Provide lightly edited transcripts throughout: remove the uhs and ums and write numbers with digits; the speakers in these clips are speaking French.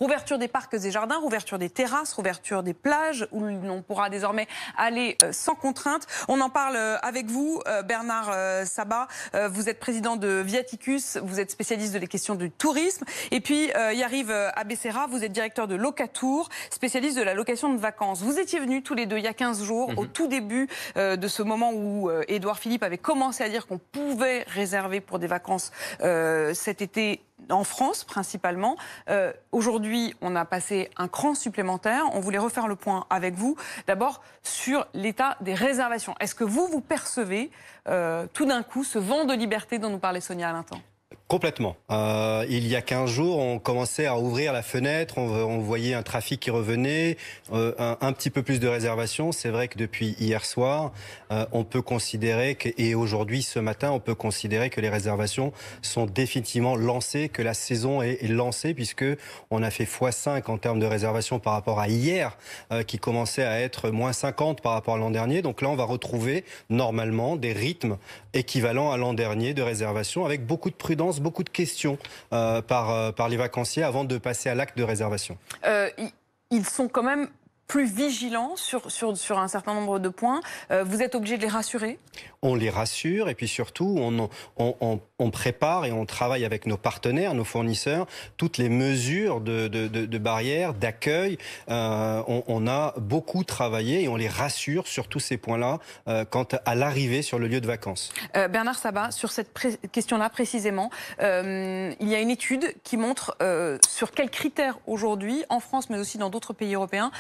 Rouverture des parcs et jardins, rouverture des terrasses, rouverture des plages, où l'on pourra désormais aller sans contrainte. On en parle avec vous, Bernard Sabat. Vous êtes président de Viaticus, vous êtes spécialiste de les questions du tourisme. Et puis, Yariv Abessera, vous êtes directeur de Locatour, spécialiste de la location de vacances. Vous étiez venus tous les deux il y a 15 jours, au tout début de ce moment où Édouard Philippe avait commencé à dire qu'on pouvait réserver pour des vacances cet été en France principalement. Aujourd'hui, on a passé un cran supplémentaire. On voulait refaire le point avec vous. D'abord, sur l'état des réservations. Est-ce que vous percevez tout d'un coup ce vent de liberté dont nous parlait Sonia à l'instant ? Complètement. Il y a 15 jours, on commençait à ouvrir la fenêtre, on voyait un trafic qui revenait, un petit peu plus de réservations. C'est vrai que depuis hier soir, on peut considérer et aujourd'hui, ce matin, on peut considérer que les réservations sont définitivement lancées, que la saison est lancée, puisque on a fait x5 en termes de réservations par rapport à hier, qui commençait à être moins 50 par rapport à l'an dernier. Donc là, on va retrouver normalement des rythmes équivalents à l'an dernier de réservation, avec beaucoup de prudence, beaucoup de questions par les vacanciers avant de passer à l'acte de réservation. Ils sont quand même plus vigilants sur un certain nombre de points. Vous êtes obligé de les rassurer ? On les rassure et puis surtout, on prépare et on travaille avec nos partenaires, nos fournisseurs, toutes les mesures de barrières, d'accueil. On a beaucoup travaillé et on les rassure sur tous ces points-là quant à l'arrivée sur le lieu de vacances. Bernard Sabat, sur cette question-là précisément, il y a une étude qui montre sur quels critères aujourd'hui, en France mais aussi dans d'autres pays européens,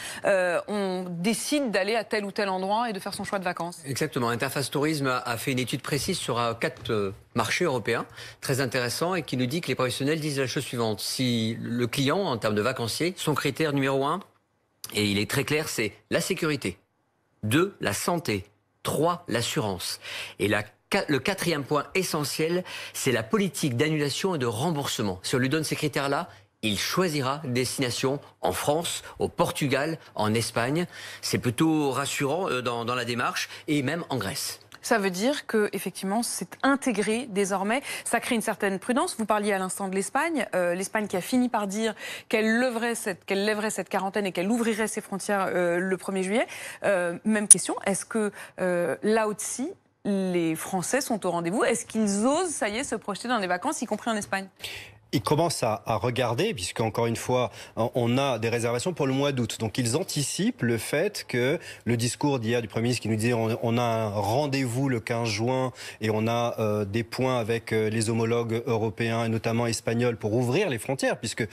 on décide d'aller à tel ou tel endroit et de faire son choix de vacances. Exactement. Interface Tourisme a fait une étude précise sur 4 marchés européens, très intéressant, et qui nous dit que les professionnels disent la chose suivante. Si le client, en termes de vacancier, son critère numéro 1, et il est très clair, c'est la sécurité. 2, la santé. 3, l'assurance. Et le 4e point essentiel, c'est la politique d'annulation et de remboursement. Si on lui donne ces critères-là, il choisira une destination en France, au Portugal, en Espagne. C'est plutôt rassurant dans la démarche, et même en Grèce. Ça veut dire que effectivement, c'est intégré désormais. Ça crée une certaine prudence. Vous parliez à l'instant de l'Espagne. L'Espagne qui a fini par dire qu'elle lèverait cette quarantaine et qu'elle ouvrirait ses frontières le 1er juillet. Même question, est-ce que là aussi, les Français sont au rendez-vous? Est-ce qu'ils osent, ça y est, se projeter dans des vacances, y compris en Espagne? Ils commencent à regarder, puisque encore une fois, on a des réservations pour le mois d'août. Donc ils anticipent le fait que le discours d'hier du Premier ministre qui nous disait on a un rendez-vous le 15 juin et on a des points avec les homologues européens et notamment espagnols pour ouvrir les frontières, puisque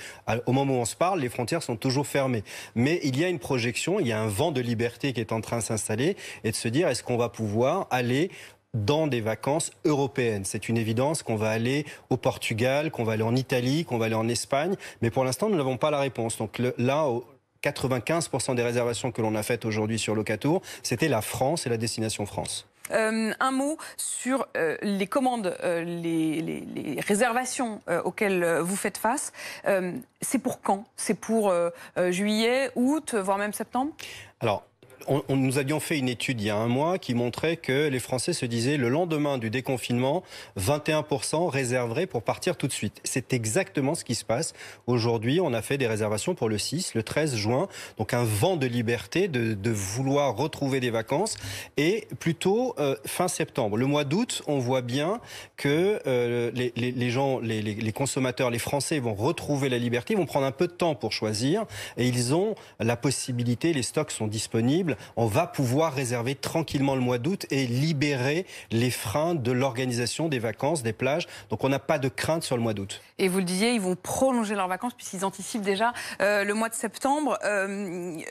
au moment où on se parle, les frontières sont toujours fermées. Mais il y a une projection, il y a un vent de liberté qui est en train de s'installer et de se dire est-ce qu'on va pouvoir aller dans des vacances européennes. C'est une évidence qu'on va aller au Portugal, qu'on va aller en Italie, qu'on va aller en Espagne, mais pour l'instant, nous n'avons pas la réponse. Donc là, 95% des réservations que l'on a faites aujourd'hui sur Locatour, c'était la France et la destination France. Un mot sur les commandes, les réservations auxquelles vous faites face. C'est pour quand? C'est pour juillet, août, voire même septembre? Alors, nous avions fait une étude il y a un mois qui montrait que les Français se disaient le lendemain du déconfinement, 21% réserveraient pour partir tout de suite. C'est exactement ce qui se passe. Aujourd'hui, on a fait des réservations pour le 6, le 13 juin. Donc un vent de liberté, de vouloir retrouver des vacances. Et plutôt fin septembre. Le mois d'août, on voit bien que les gens, les consommateurs, les Français vont retrouver la liberté, ils vont prendre un peu de temps pour choisir. Et ils ont la possibilité, les stocks sont disponibles. On va pouvoir réserver tranquillement le mois d'août et libérer les freins de l'organisation des vacances, des plages. Donc on n'a pas de crainte sur le mois d'août. Et vous le disiez, ils vont prolonger leurs vacances puisqu'ils anticipent déjà le mois de septembre.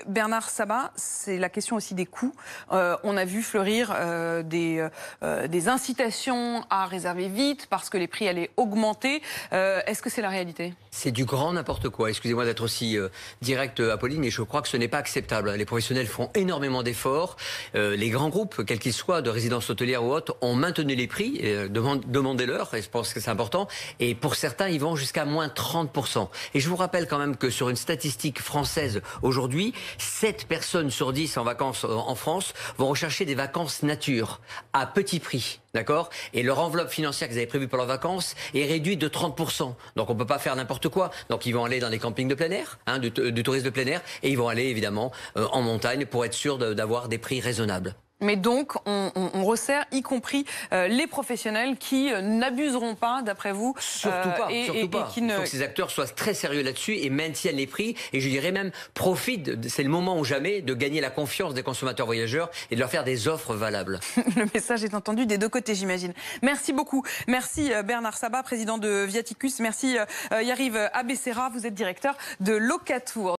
Bernard Sabat, c'est la question aussi des coûts. On a vu fleurir des incitations à réserver vite parce que les prix allaient augmenter. Est-ce que c'est la réalité? C'est du grand n'importe quoi. Excusez-moi d'être aussi direct, Apolline, mais je crois que ce n'est pas acceptable. Les professionnels font énormément énormément d'efforts. Les grands groupes, quels qu'ils soient, de résidences hôtelières ou autres, ont maintenu les prix. Demandez-leur, et je pense que c'est important. Et pour certains, ils vont jusqu'à moins 30%. Et je vous rappelle quand même que sur une statistique française aujourd'hui, 7 personnes sur 10 en vacances en France vont rechercher des vacances nature à petit prix. D'accord? Et leur enveloppe financière qu'ils avaient prévue pour leurs vacances est réduite de 30%. Donc on ne peut pas faire n'importe quoi. Donc ils vont aller dans des campings de plein air, du tourisme de plein air, et ils vont aller évidemment en montagne pour être sûr d'avoir des prix raisonnables. Mais donc, on resserre, y compris les professionnels qui n'abuseront pas, d'après vous. Surtout pas. Il faut que ces acteurs soient très sérieux là-dessus et maintiennent les prix. Et je dirais même, profitent, c'est le moment ou jamais, de gagner la confiance des consommateurs voyageurs et de leur faire des offres valables. Le message est entendu des deux côtés, j'imagine. Merci beaucoup. Merci Bernard Sabat, président de Viaticus. Merci Yariv Abessera, vous êtes directeur de Locatour.